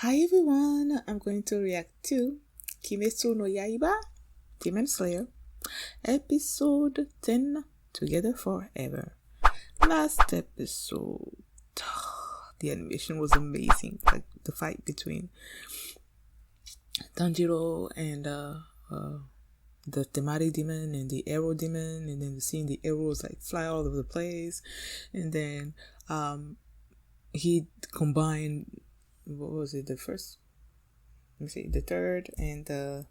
Hi everyone, I'm going to react to Kimetsu no Yaiba, Demon Slayer, episode 10, Together Forever. Last episode, the animation was amazing, like the fight between Tanjiro and the tamari demon and the arrow demon, and then seeing the arrows like fly all over the place, and then he combined, what was it, the first, let me see, the third and the,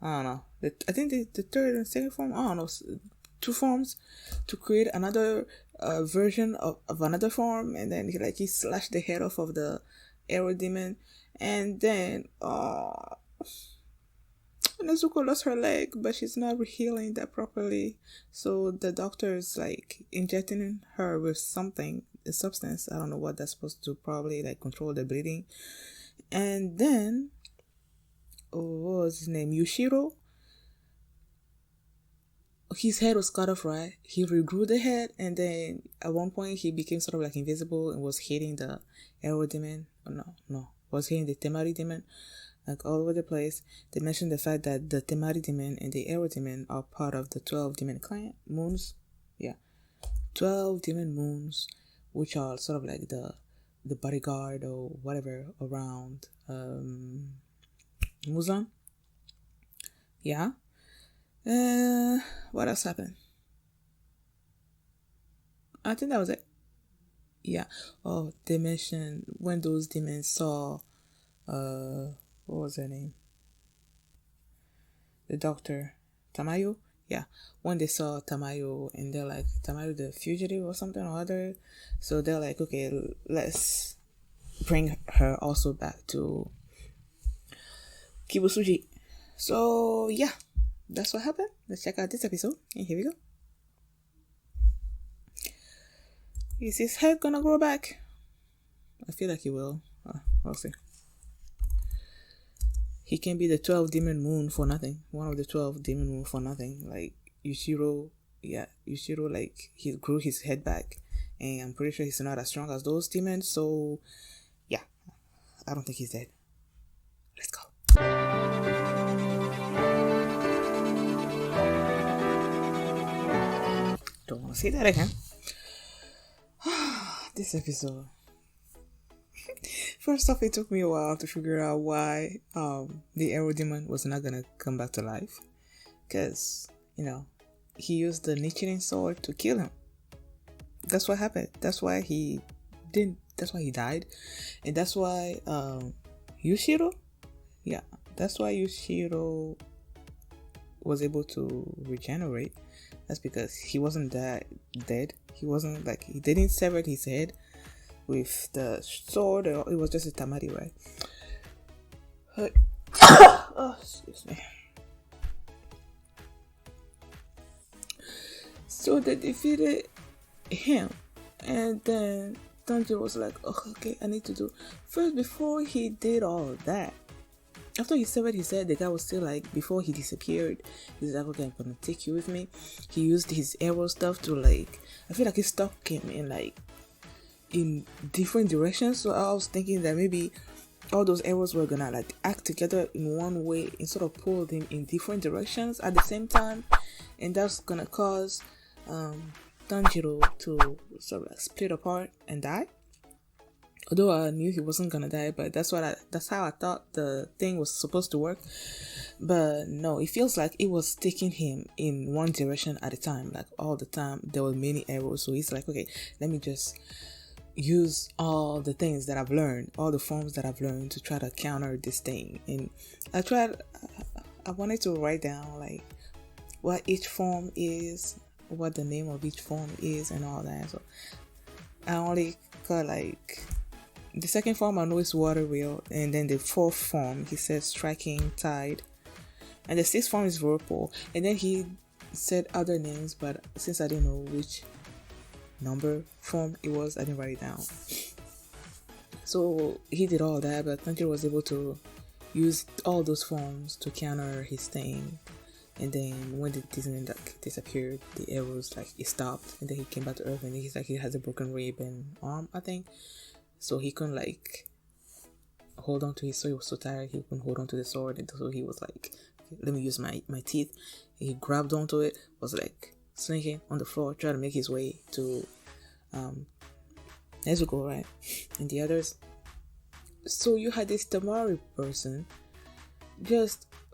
I don't know, I think the third and second form, I don't know, two forms to create another version of another form, and then he slashed the head off of the arrow demon, and then Nezuko lost her leg, but she's not healing that properly, so the doctor is like injecting her with something, a substance, I don't know what that's supposed to, probably like control the bleeding. And then what was his name, Yushiro, his head was cut off, right? He regrew the head, and then at one point he became sort of like invisible and was hitting the arrow demon. Was hitting the tamari demon like all over the place. They mentioned the fact that the tamari demon and the arrow demon are part of the 12 demon clan moons. Yeah, 12 demon moons, which are sort of like the bodyguard or whatever around Muzan. Yeah. What else happened? I think that was it. Yeah. Oh, they mentioned when those demons saw what was her name? The doctor, Tamayo. Yeah. When they saw Tamayo, and they're like, Tamayo the fugitive or something or other. So they're like, okay, let's bring her also back to Kibutsuji. So yeah, that's what happened. Let's check out this episode, and here we go. Is his head gonna grow back? I feel like he will. We'll see. He can be the 12 demon moon for nothing. One of the 12 demon moon for nothing. Like Yushiro, like he grew his head back, and I'm pretty sure he's not as strong as those demons. So yeah, I don't think he's dead. Let's go. Don't want to see that again. This episode. First off, it took me a while to figure out why the arrow demon was not gonna come back to life, because he used the Nichiren sword to kill him. That's what happened. That's why he didn't. That's why he died, and that's why Yushiro. Yeah, that's why Yushiro was able to regenerate. That's because he wasn't that dead. He wasn't like, he didn't sever his head with the sword. It was just a tamari, right? Oh, excuse me. So they defeated him, and then Tanjiro was like, oh, okay, I need to do first. Before he did all of that, after he severed his head, the guy was still like, before he disappeared, he's like, okay, I'm gonna take you with me. He used his arrow stuff to like, I feel like he stuck him in different directions. So I was thinking that maybe all those arrows were gonna like act together in one way and sort of pull them in different directions at the same time, and that's gonna cause Tanjiro to sort of like split apart and die. Although I knew he wasn't gonna die, but that's how I thought the thing was supposed to work. But no, it feels like it was taking him in one direction at a time, like all the time there were many arrows. So he's like, okay, let me just use all the things that I've learned, all the forms that I've learned to try to counter this thing. And I wanted to write down like what each form is, what the name of each form is, and all that. So I only got like the second form, I know it's water wheel, and then the fourth form, he says striking tide, and the sixth form is whirlpool. And then he said other names, but since I didn't know which number form it was, I didn't write it down. So he did all that, but Tanjiro was able to use all those forms to counter his thing. And then when the Disney like disappeared, the arrows like it stopped, and then he came back to Earth, and he's like, he has a broken rib and arm, I think. So he couldn't like hold on to his sword. He was so tired he couldn't hold on to the sword, and so he was like, okay, let me use my teeth. He grabbed onto it, was like slinking on the floor, trying to make his way to Nezuko, right? And the others. So you had this Tamari person.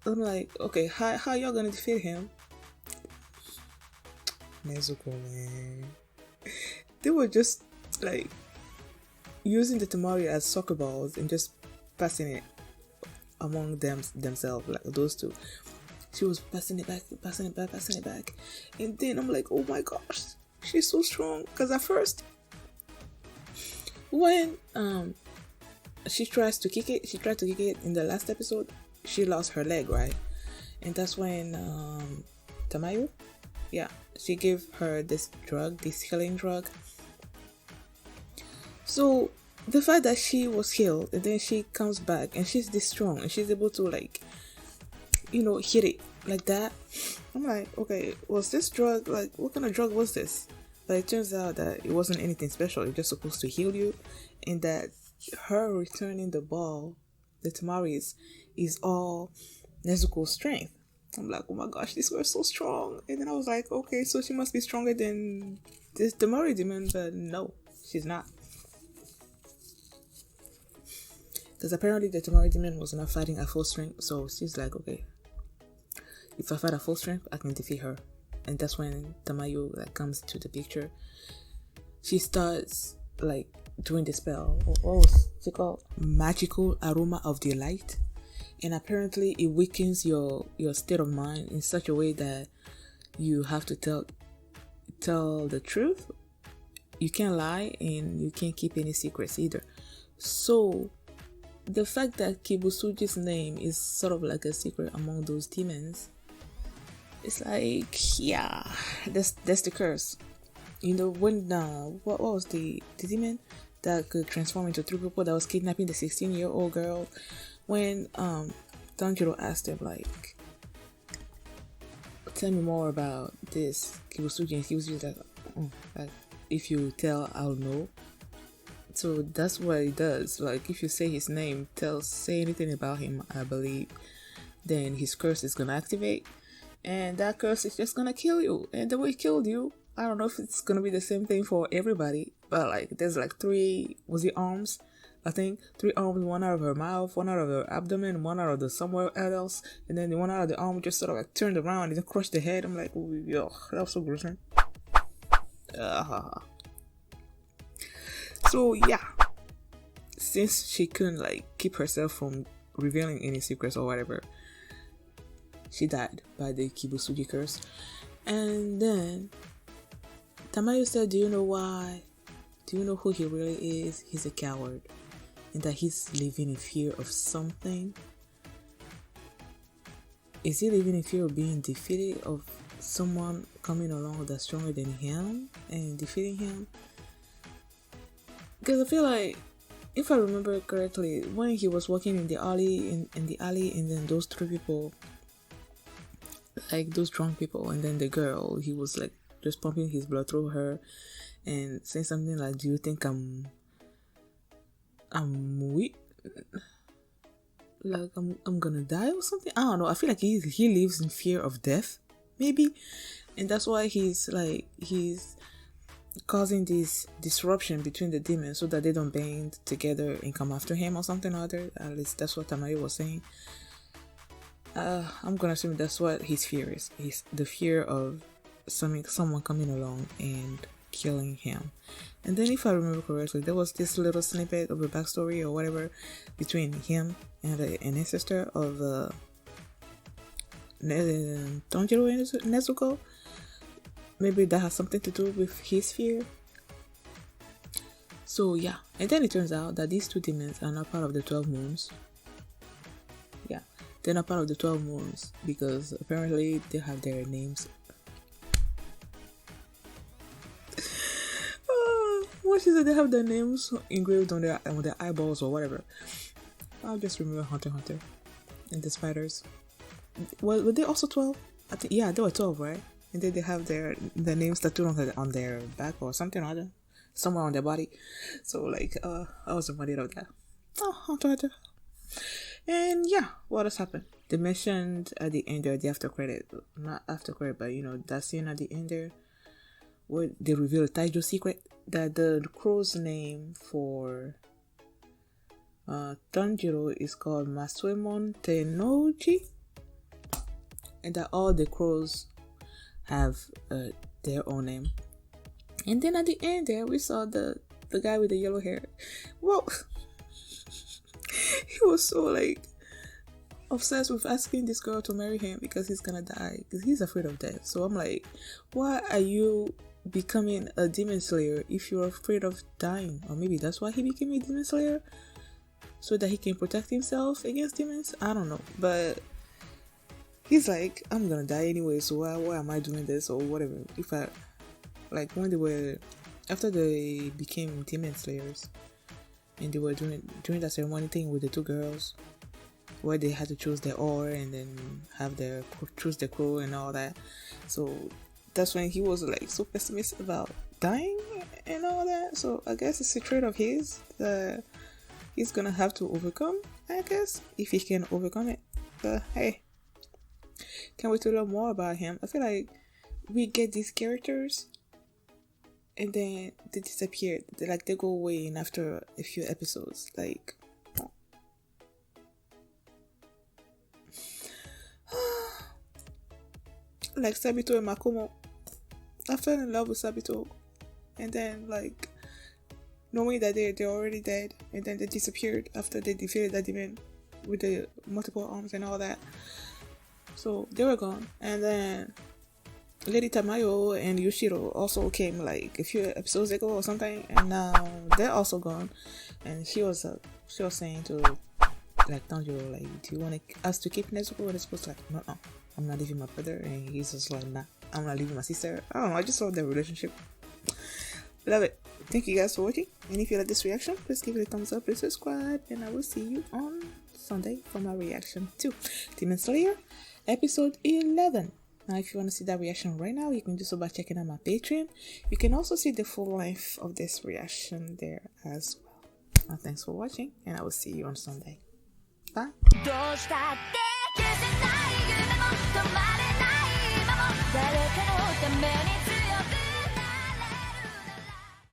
I'm like, okay, how y'all gonna defeat him? Nezuko, man. They were just like using the Tamari as soccer balls and just passing it among themselves, like those two. She was passing it back, and then I'm like, oh my gosh, she's so strong. Because at first, when she tried to kick it in the last episode, she lost her leg, right? And that's when Tamayo, yeah, she gave her this healing drug. So the fact that she was healed and then she comes back and she's this strong and she's able to, like, hit it like that, I'm like, okay, was this drug, like, what kind of drug was this? But it turns out that it wasn't anything special. It's just supposed to heal you, and that her returning the ball, the Tamaris, is all Nezuko's strength. I'm like, oh my gosh, this girl's so strong. And then I was like, okay, so she must be stronger than this Tamari demon, but no, she's not. Because apparently the Tamari demon was not fighting at full strength, so she's like, okay, if I fight at full strength, I can defeat her. And that's when Tamayo, like, comes to the picture. She starts, like, doing the spell. What was it called? Magical Aroma of Delight. And apparently it weakens your state of mind in such a way that you have to tell the truth. You can't lie, and you can't keep any secrets either. So the fact that Kibutsuji's name is sort of like a secret among those demons, it's like, yeah, that's the curse. When what was the demon that could transform into 3 people that was kidnapping the 16-year-old girl? When Tanjiro asked him, like, tell me more about this Kibutsuji, and he was just like, if you tell, I'll know. So that's what he does. Like, if you say his name, say anything about him, I believe, then his curse is gonna activate, and that curse is just gonna kill you. And the way it killed you, I don't know if it's gonna be the same thing for everybody, but like, there's like 3, was it arms? I think 3 arms, 1 out of her mouth, 1 out of her abdomen, 1 out of the somewhere else, and then the 1 out of the arm just sort of like turned around and then crushed the head. I'm like, oh, yo, that was so gruesome. So yeah, since she couldn't, like, keep herself from revealing any secrets or whatever, she died by the Kibutsuji curse. And then Tamayo said, do you know why? Do you know who he really is? He's a coward, and that he's living in fear of something. Is he living in fear of being defeated, of someone coming along that's stronger than him and defeating him? Because I feel like, if I remember correctly, when he was walking in the alley, and then those 3 people, like those drunk people, and then the girl, he was like just pumping his blood through her and saying something like, do you think I'm weak? Like I'm gonna die or something? I don't know. I feel like he lives in fear of death, maybe. And that's why he's causing this disruption between the demons so that they don't band together and come after him or something or other. At least that's what Tamayo was saying. I'm gonna assume that's what his fear is. He's the fear of someone coming along and killing him. And then, if I remember correctly, there was this little snippet of a backstory or whatever between him and an ancestor of Tanjiro and Nezuko. Maybe that has something to do with his fear. So yeah, and then it turns out that these 2 demons are not part of the 12 moons. Yeah, they're not part of the 12 moons because apparently they have their names. What is it? They have their names engraved on their eyeballs or whatever. I'll just remember Hunter x Hunter and the spiders. Were they also 12? I think, yeah, they were 12, right? And then they have their names tattooed on their back or something or other, somewhere on their body. So like, I was reminded of that. Oh, Hunter x Hunter. And yeah, what has happened? They mentioned at the end there, the after credit, not after credit, but that scene at the end there, where they reveal Taijo's secret, that the crow's name for Tanjiro is called Masuemon Tenouchi, and that all the crows have their own name. And then at the end there, we saw the guy with the yellow hair. Well, he was so like obsessed with asking this girl to marry him because he's gonna die, because he's afraid of death. So I'm like, why are you becoming a demon slayer if you're afraid of dying? Or maybe that's why he became a demon slayer, so that he can protect himself against demons. I don't know, but he's like, I'm gonna die anyway, so why am I doing this or whatever? If I like, when they were, after they became demon slayers and they were doing that ceremony thing with the two girls where they had to choose their ore and then choose the crow and all that. So that's when he was like so pessimistic about dying and all that. So I guess it's a trait of his that he's gonna have to overcome, I guess, if he can overcome it. But hey, can't wait to learn more about him. I feel like we get these characters and then they disappear. They go away in after a few episodes. Like, like Sabito and Makomo. I fell in love with Sabito, and then like knowing that they're already dead, and then they disappeared after they defeated that demon with the multiple arms and all that. So they were gone, and then Lady Tamayo and Yushiro also came like a few episodes ago or something, and now they're also gone. And she was saying to like Tanjiro, like, do you want us to keep Nezuko? And it's like, no, I'm not leaving my brother. And he's just like, nah, I'm not leaving my sister. I don't know, I just love their relationship. Love it. Thank you guys for watching, and if you like this reaction, please give it a thumbs up, please subscribe, and I will see you on Sunday for my reaction to Demon Slayer episode 11. Now, if you want to see that reaction right now, you can do so by checking out my Patreon. You can also see the full length of this reaction there as well. Now, thanks for watching, and I will see you on Sunday. Bye.